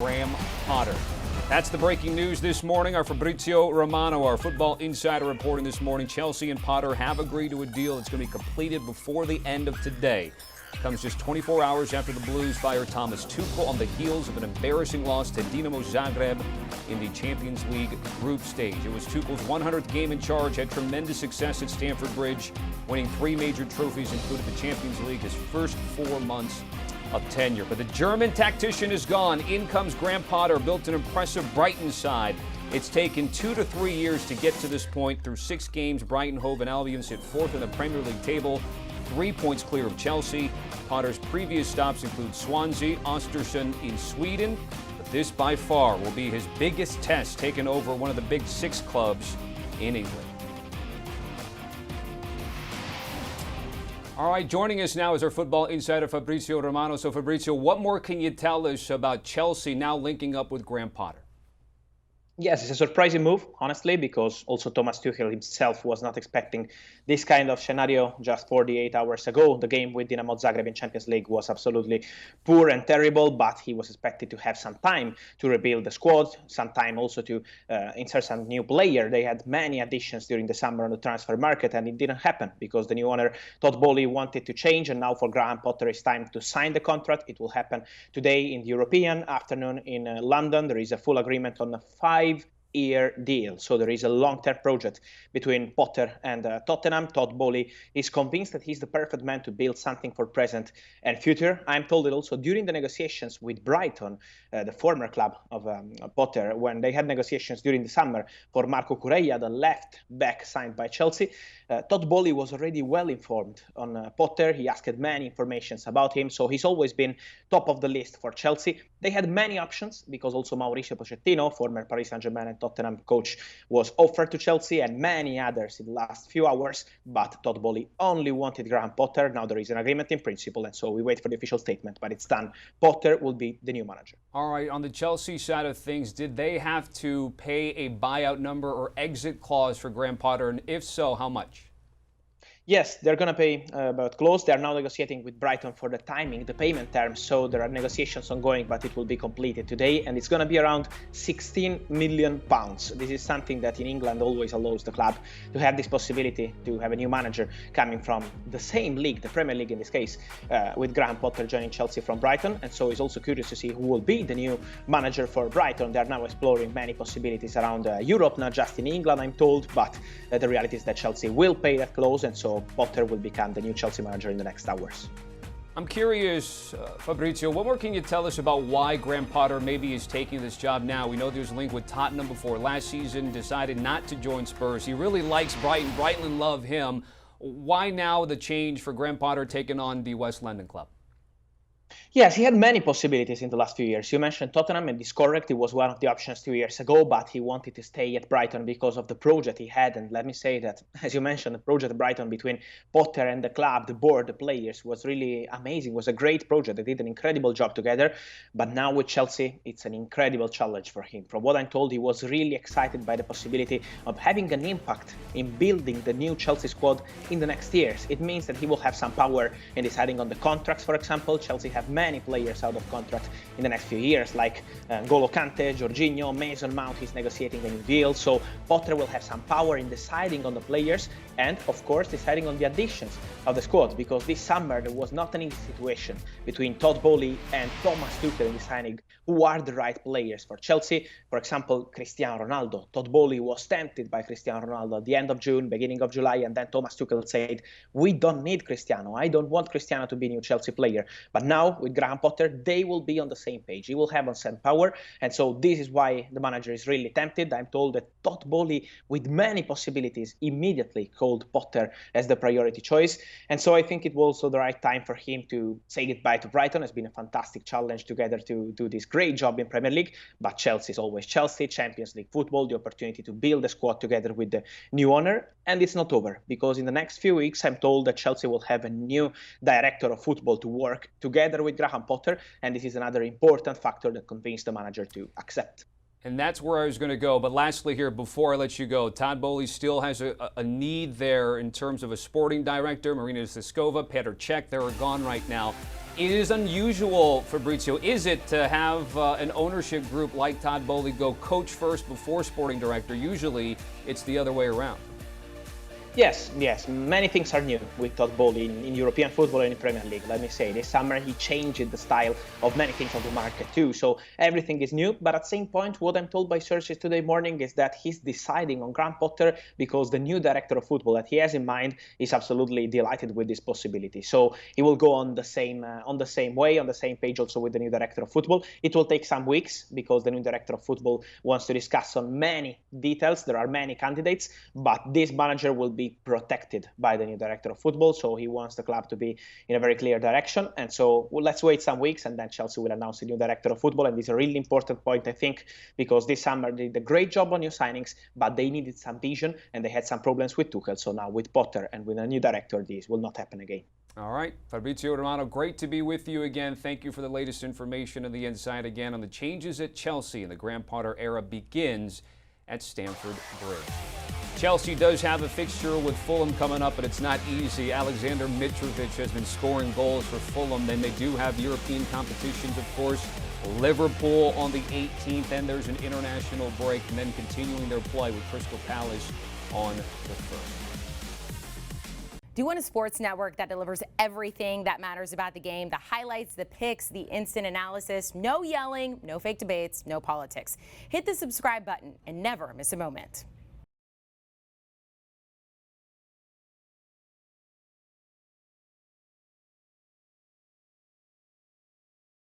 Graham Potter. That's the breaking news this morning. Our Fabrizio Romano, our football insider, reporting this morning. Chelsea and Potter have agreed to a deal that's going to be completed before the end of today. It comes just 24 hours after the Blues fired Thomas Tuchel on the heels of an embarrassing loss to Dinamo Zagreb in the Champions League group stage. It was Tuchel's 100th game in charge, had tremendous success at Stamford Bridge, winning 3 major trophies, including the Champions League, his first 4 months of tenure. But the German tactician is gone. In comes Graham Potter, built an impressive Brighton side. It's taken 2 to 3 years to get to this point. Through 6 games, Brighton, Hove and Albion sit 4th in the Premier League table, 3 points clear of Chelsea. Potter's previous stops include Swansea, Östersund in Sweden. But this by far will be his biggest test, taking over one of the big 6 clubs in England. All right, joining us now is our football insider, Fabrizio Romano. So, Fabrizio, what more can you tell us about Chelsea now linking up with Graham Potter? Yes, it's a surprising move, honestly, because also Thomas Tuchel himself was not expecting this kind of scenario just 48 hours ago. The game with Dinamo Zagreb in Champions League was absolutely poor and terrible, but he was expected to have some time to rebuild the squad, some time also to insert some new player. They had many additions during the summer on the transfer market, and it didn't happen because the new owner, Todd Bowley, wanted to change, and now for Graham Potter, it's time to sign the contract. It will happen today in the European afternoon in London. There is a full agreement on a 5-year deal. So there is a long-term project between Potter and Tottenham. Todd Bowley is convinced that he's the perfect man to build something for present and future. I'm told that also during the negotiations with Brighton, the former club of Potter, when they had negotiations during the summer for Marco Cureia, the left back signed by Chelsea, Todd Bowley was already well informed on Potter. He asked many informations about him, so he's always been top of the list for Chelsea. They had many options because also Mauricio Pochettino, former Paris Saint-Germain and Tottenham coach, was offered to Chelsea, and many others in the last few hours, but Todd Bowley only wanted Graham Potter. Now there is an agreement in principle, and so we wait for the official statement, but it's done. Potter will be the new manager. All right, on the Chelsea side of things, did they have to pay a buyout number or exit clause for Graham Potter, and if so, how much? Yes, they're going to pay about close. They're now negotiating with Brighton for the timing, the payment terms. So there are negotiations ongoing, but it will be completed today. And it's going to be around £16 million. This is something that in England always allows the club to have this possibility to have a new manager coming from the same league, the Premier League in this case, with Graham Potter joining Chelsea from Brighton. And so it's also curious to see who will be the new manager for Brighton. They're now exploring many possibilities around Europe, not just in England, I'm told. But the reality is that Chelsea will pay that clause. And so Potter will become the new Chelsea manager in the next hours. I'm curious, Fabrizio, what more can you tell us about why Graham Potter maybe is taking this job now? We know there's a link with Tottenham before last season, decided not to join Spurs. He really likes Brighton. Brighton love him. Why now the change for Graham Potter taking on the West London club? Yes, he had many possibilities in the last few years. You mentioned Tottenham, and it's correct. It was one of the options 2 years ago, but he wanted to stay at Brighton because of the project he had. And let me say that, as you mentioned, the project at Brighton between Potter and the club, the board, the players was really amazing. It was a great project. They did an incredible job together. But now with Chelsea, it's an incredible challenge for him. From what I'm told, he was really excited by the possibility of having an impact in building the new Chelsea squad in the next years. It means that he will have some power in deciding on the contracts, for example. Chelsea have many players out of contract in the next few years, like N'Golo Kante, Jorginho, Mason Mount is negotiating a new deal. So Potter will have some power in deciding on the players and, of course, deciding on the additions of the squad, because this summer there was not an easy situation between Todd Bowley and Thomas Tuchel in deciding who are the right players for Chelsea. For example, Cristiano Ronaldo. Todd Bowley was tempted by Cristiano Ronaldo at the end of June, beginning of July, and then Thomas Tuchel said, we don't need Cristiano. I don't want Cristiano to be a new Chelsea player. But now, with Graham Potter, they will be on the same page. He will have some power, and so this is why the manager is really tempted. I'm told that Todd Bowley, with many possibilities, immediately called Potter as the priority choice, and so I think it was also the right time for him to say goodbye to Brighton. It's been a fantastic challenge together to do this great job in Premier League, but Chelsea is always Chelsea, Champions League football, the opportunity to build a squad together with the new owner, and it's not over, because in the next few weeks, I'm told that Chelsea will have a new director of football to work together with Graham Potter, and this is another important factor that convinced the manager to accept. And that's where I was going to go. But lastly here, before I let you go, Todd Bowley still has a need there in terms of a sporting director. Marina Zeskova, Petr Cech, they're gone right now. It is unusual, Fabrizio, is it, to have an ownership group like Todd Bowley go coach first before sporting director? Usually it's the other way around. Yes, yes. Many things are new with Todd Bowley in European football and in Premier League. Let me say, this summer he changed the style of many things on the market too. So everything is new. But at the same point, what I'm told by sources today morning is that he's deciding on Graham Potter because the new director of football that he has in mind is absolutely delighted with this possibility. So he will go on the same way, on the same page also with the new director of football. It will take some weeks because the new director of football wants to discuss on many details. There are many candidates, but this manager will be protected by the new director of football, so he wants the club to be in a very clear direction. And so let's wait some weeks, and then Chelsea will announce the new director of football. And this is a really important point, I think, because this summer they did a great job on new signings, but they needed some vision and they had some problems with Tuchel. So now with Potter and with a new director, this will not happen again. All right, Fabrizio Romano, great to be with you again. Thank you for the latest information and the insight again on the changes at Chelsea, and the Graham Potter era begins at Stamford Bridge. Chelsea does have a fixture with Fulham coming up, but it's not easy. Alexander Mitrovic has been scoring goals for Fulham. Then they do have European competitions, of course. Liverpool on the 18th, and there's an international break, and then continuing their play with Crystal Palace on the 1st. Do you want a sports network that delivers everything that matters about the game? The highlights, the picks, the instant analysis, no yelling, no fake debates, no politics. Hit the subscribe button and never miss a moment.